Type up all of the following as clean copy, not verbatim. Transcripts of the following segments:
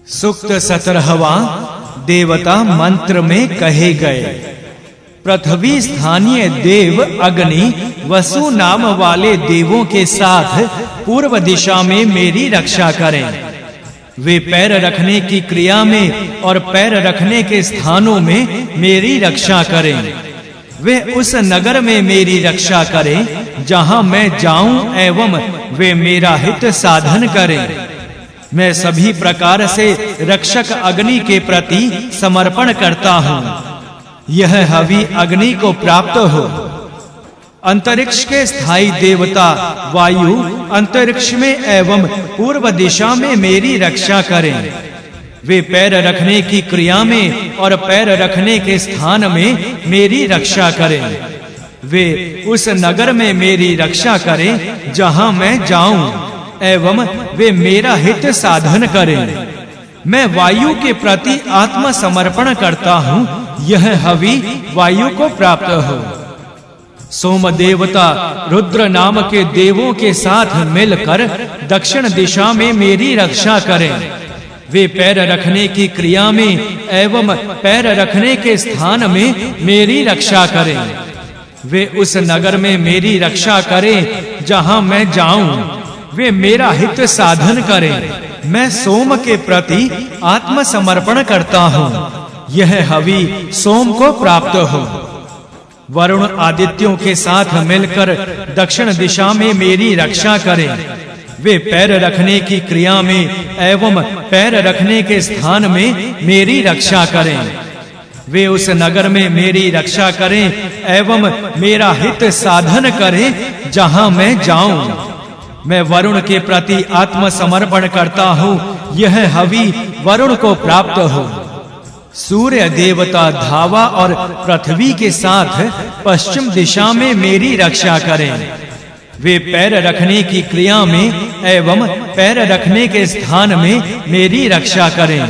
सूक्त 17वां देवता मंत्र में कहे गए। पृथ्वी स्थानीय देव अग्नि वसु नाम वाले देवों के साथ पूर्व दिशा में मेरी रक्षा करें। वे पैर रखने की क्रिया में और पैर रखने के स्थानों में मेरी रक्षा करें। वे उस नगर में मेरी रक्षा करें जहां मैं जाऊं एवं वे मेरा हित साधन करें। मैं सभी प्रकार से रक्षक अग्नि के प्रति समर्पण करता हूँ। यह हवि अग्नि को प्राप्त हो। अंतरिक्ष के स्थायी देवता वायु अंतरिक्ष में एवं पूर्व दिशा में मेरी रक्षा करें। वे पैर रखने की क्रिया में और पैर रखने के स्थान में मेरी रक्षा करें। वे उस नगर में मेरी रक्षा करें जहां मैं जाऊं एवं वे मेरा हित साधन करें। मैं वायु के प्रति आत्मसमर्पण करता हूँ। यह हवि वायु को प्राप्त हो। सोम देवता रुद्र नाम के देवों के साथ मिलकर दक्षिण दिशा में मेरी रक्षा करें। वे पैर रखने की क्रिया में एवं पैर रखने के स्थान में मेरी रक्षा करें। वे उस नगर में मेरी रक्षा करें जहां मैं जाऊं। वे मेरा हित साधन करें। मैं सोम के प्रति आत्मसमर्पण करता हूँ। यह हवि सोम को प्राप्त हो। वरुण आदित्यों के साथ मिलकर दक्षिण दिशा में मेरी रक्षा करें। वे पैर रखने की क्रिया में एवं पैर रखने के स्थान में मेरी रक्षा करें। वे उस नगर में मेरी रक्षा करें एवं मेरा हित साधन करें जहां मैं जाऊं। मैं वरुण के प्रति आत्मसमर्पण करता हूँ। यह हवि वरुण को प्राप्त हो। सूर्य देवता धावा और पृथ्वी के साथ पश्चिम दिशा में मेरी रक्षा करें। वे पैर रखने की क्रिया में एवं पैर रखने के स्थान में मेरी रक्षा करें।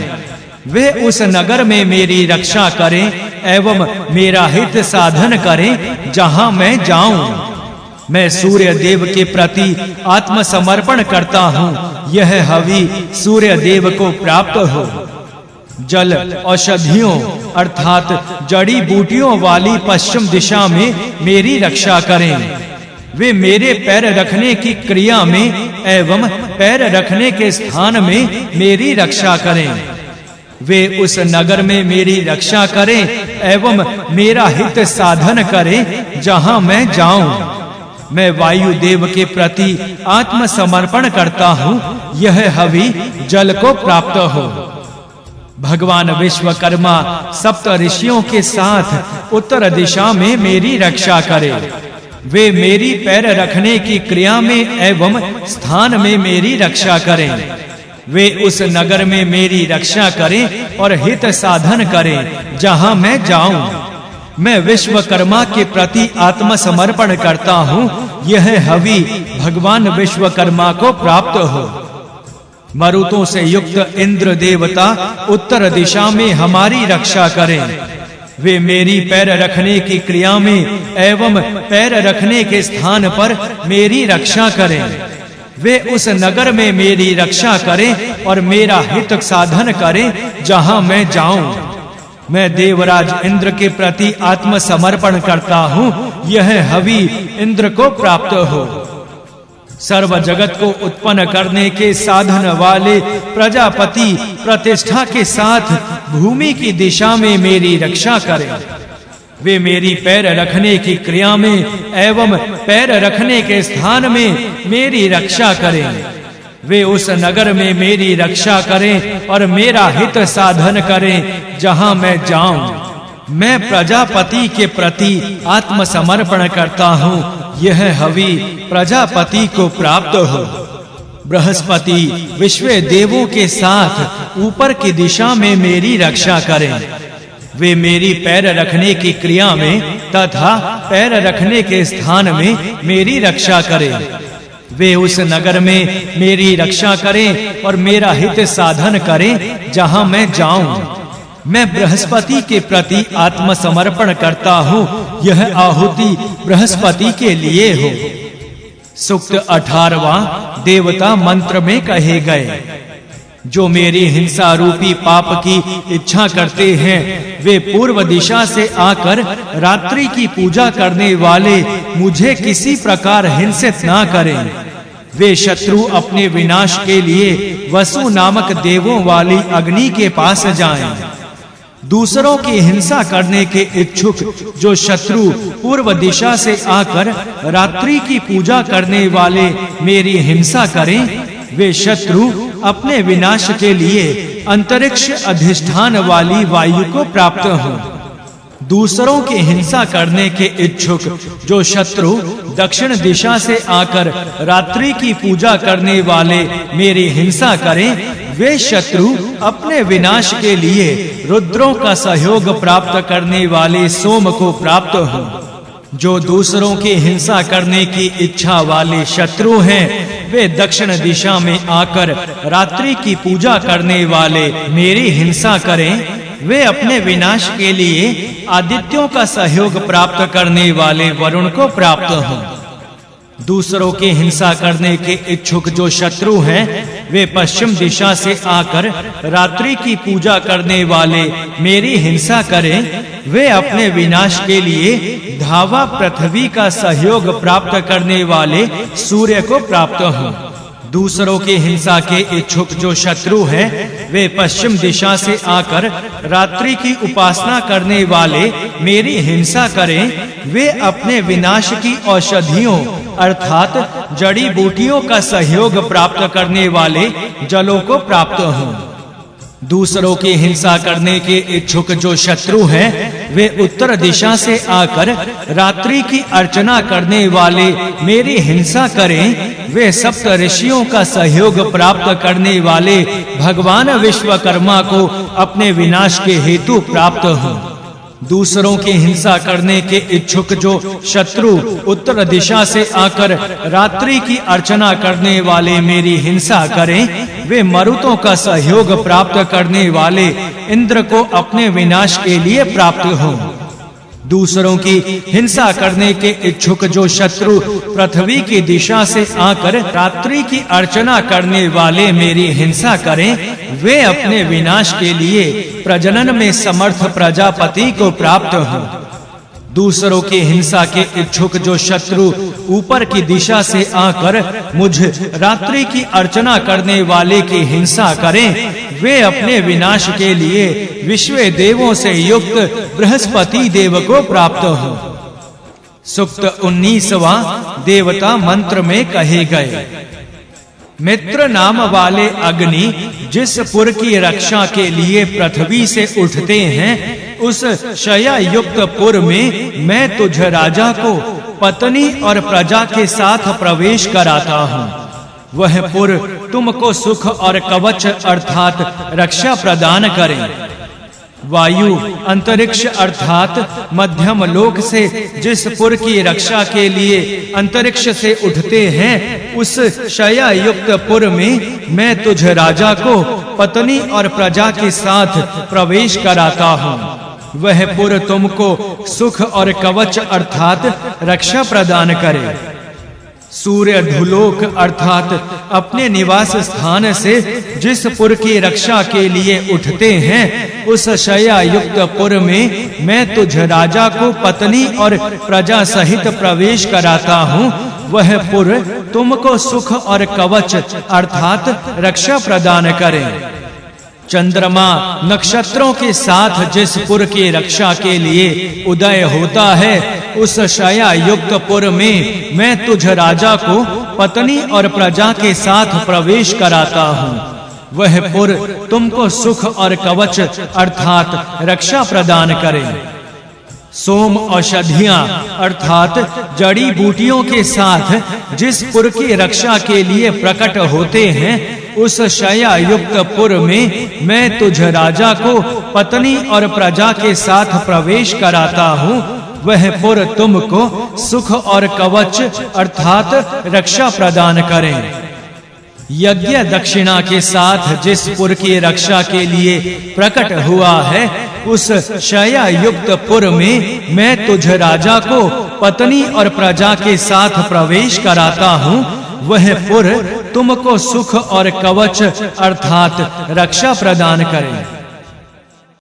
वे उस नगर में मेरी रक्षा करें एवं मेरा हित साधन करें जहां मैं जाऊं। मैं सूर्य देव के प्रति आत्मसमर्पण करता हूँ। यह हवि सूर्य देव को प्राप्त हो। जल औषधियों अर्थात जड़ी बूटियों वाली पश्चिम दिशा में मेरी रक्षा करें। वे मेरे पैर रखने की क्रिया में एवं पैर रखने के स्थान में मेरी रक्षा करें। वे उस नगर में मेरी रक्षा करें एवं मेरा हित साधन करें जहां मैं जाऊं। मैं वायु देव के प्रति आत्मसमर्पण करता हूँ। यह हवि जल को प्राप्त हो। भगवान विश्वकर्मा सप्त ऋषियों के साथ उत्तर दिशा में मेरी रक्षा करें। वे मेरी पैर रखने की क्रिया में एवं स्थान में मेरी रक्षा करें। वे उस नगर में मेरी रक्षा करें और हित साधन करें जहां मैं जाऊं। मैं विश्वकर्मा के प्रति आत्मसमर्पण करता हूँ। यह हवि भगवान विश्वकर्मा को प्राप्त हो। मरुतों से युक्त इंद्र देवता उत्तर दिशा में हमारी रक्षा करें। वे मेरी पैर रखने की क्रिया में एवं पैर रखने के स्थान पर मेरी रक्षा करें। वे उस नगर में मेरी रक्षा करें और मेरा हित साधन करें जहां मैं जाऊं। मैं देवराज इंद्र के प्रति आत्मसमर्पण करता हूँ। यह हवि इंद्र को प्राप्त हो। सर्व जगत को उत्पन्न करने के साधन वाले प्रजापति प्रतिष्ठा के साथ भूमि की दिशा में मेरी रक्षा करें। वे मेरी पैर रखने की क्रिया में एवं पैर रखने के स्थान में मेरी रक्षा करें। वे उस नगर में मेरी रक्षा करें और मेरा हित साधन करें जहां मैं जाऊं। मैं प्रजापति के प्रति आत्मसमर्पण करता हूँ। यह हवि प्रजापति को प्राप्त हो। बृहस्पति विश्व देवों के साथ ऊपर की दिशा में मेरी रक्षा करें। वे मेरी पैर रखने की क्रिया में तथा पैर रखने के स्थान में मेरी रक्षा करें। वे उस नगर में मेरी रक्षा करें और मेरा हित साधन करें जहां मैं जाऊं। मैं बृहस्पति के प्रति आत्मसमर्पण करता हूँ। यह आहुति बृहस्पति के लिए हो। सूक्त 18वां देवता मंत्र में कहे गए। जो मेरी हिंसा रूपी पाप की इच्छा करते हैं, वे पूर्व दिशा से आकर रात्रि की पूजा करने वाले मुझे किसी प्रकार हिंसित ना करें। वे शत्रु अपने विनाश के लिए वसु नामक देवों वाली अग्नि के पास जाएं। दूसरों की हिंसा करने के इच्छुक जो शत्रु पूर्व दिशा से आकर रात्रि की पूजा करने वाले मेरी हिंसा करें, वे शत्रु अपने विनाश के लिए अंतरिक्ष अधिष्ठान वाली वायु को प्राप्त हों। दूसरों की हिंसा करने के इच्छुक जो शत्रु दक्षिण दिशा से आकर रात्रि की पूजा करने वाले मेरी हिंसा करें, वे शत्रु अपने विनाश के लिए रुद्रों का सहयोग प्राप्त करने वाले सोम को प्राप्त हों। जो दूसरों की हिंसा करने की इच्छा वाले शत्रु हैं, वे दक्षिण दिशा में आकर रात्रि की पूजा करने वाले मेरी हिंसा करें, वे अपने विनाश के लिए आदित्यों का सहयोग प्राप्त करने वाले वरुण को प्राप्त हों। दूसरों की हिंसा करने के इच्छुक जो शत्रु हैं, वे पश्चिम दिशा से आकर रात्रि की पूजा करने वाले मेरी हिंसा करें, वे अपने विनाश के लिए धावा पृथ्वी का सहयोग प्राप्त करने वाले सूर्य को प्राप्त हों। दूसरों की हिंसा के इच्छुक जो शत्रु हैं, वे पश्चिम दिशा से आकर रात्रि की उपासना करने वाले मेरी हिंसा करें, वे अपने विनाश की औषधियों अर्थात जड़ी बूटियों का सहयोग प्राप्त करने वाले जलों को प्राप्त हों। दूसरों की हिंसा करने के इच्छुक जो शत्रु हैं, वे उत्तर दिशा से आकर रात्रि की अर्चना करने वाले मेरी हिंसा करें, वे सप्त ऋषियों का सहयोग प्राप्त करने वाले भगवान विश्वकर्मा को अपने विनाश के हेतु प्राप्त हों। दूसरों की हिंसा करने के इच्छुक जो शत्रु उत्तर दिशा से आकर रात्रि की अर्चना करने वाले मेरी हिंसा करें, वे मरुतों का सहयोग प्राप्त करने वाले इंद्र को अपने विनाश के लिए प्राप्त हों। दूसरों की हिंसा करने के इच्छुक जो शत्रु पृथ्वी की दिशा से आकर रात्रि की अर्चना करने वाले मेरी हिंसा करें, वे अपने विनाश के लिए प्रजनन में समर्थ प्रजापति को प्राप्त हों। दूसरों की हिंसा के इच्छुक जो शत्रु ऊपर की दिशा से आकर मुझ रात्रि की अर्चना करने वाले की हिंसा करें, वे अपने विनाश के लिए विश्व देवों से युक्त बृहस्पति देव को प्राप्त हों। सूक्त 19वां देवता मंत्र में कहे गए। मित्र नाम वाले अग्नि जिस पुर की रक्षा के लिए पृथ्वी से उठते हैं, उस शया युक्त पुर में मैं तुझ राजा को पत्नी और प्रजा के साथ प्रवेश कराता हूँ। वह पुर तुमको सुख और कवच अर्थात रक्षा प्रदान करे। वायु अंतरिक्ष अर्थात मध्यम लोक से जिस पुर की रक्षा के लिए अंतरिक्ष से उठते हैं, उस शया युक्त पुर में मैं तुझ राजा को पत्नी और प्रजा के साथ प्रवेश कराता हूँ। वह पुर तुमको सुख और कवच अर्थात रक्षा प्रदान करे। सूर्य धुलोक अर्थात अपने निवास स्थान से जिस पुर की रक्षा के लिए उठते हैं, उस शया युक्त पुर में मैं तुझ राजा को पत्नी और प्रजा सहित प्रवेश कराता हूँ। वह पुर तुमको सुख और कवच अर्थात रक्षा प्रदान करे। चंद्रमा नक्षत्रों के साथ जिस पुर की रक्षा के लिए उदय होता है, उस शया युक्त पुर में मैं तुझ राजा को पत्नी और प्रजा के साथ प्रवेश कराता हूँ। वह पुर तुमको सुख और कवच अर्थात रक्षा प्रदान करे। सोम औषधियां अर्थात जड़ी बूटियों के साथ जिस पुर की रक्षा के लिए प्रकट होते हैं, उस शया युक्त पुर में मैं तुझ राजा को पत्नी और प्रजा के साथ प्रवेश कराता हूँ। वह पुर तुमको सुख और कवच अर्थात रक्षा प्रदान करे। यज्ञ दक्षिणा के साथ जिस पुर की रक्षा के लिए प्रकट हुआ है, उस शया युक्त पुर में मैं तुझ राजा को पत्नी और प्रजा के साथ प्रवेश कराता हूँ। वह पुर तुमको सुख और कवच अर्थात रक्षा प्रदान करें।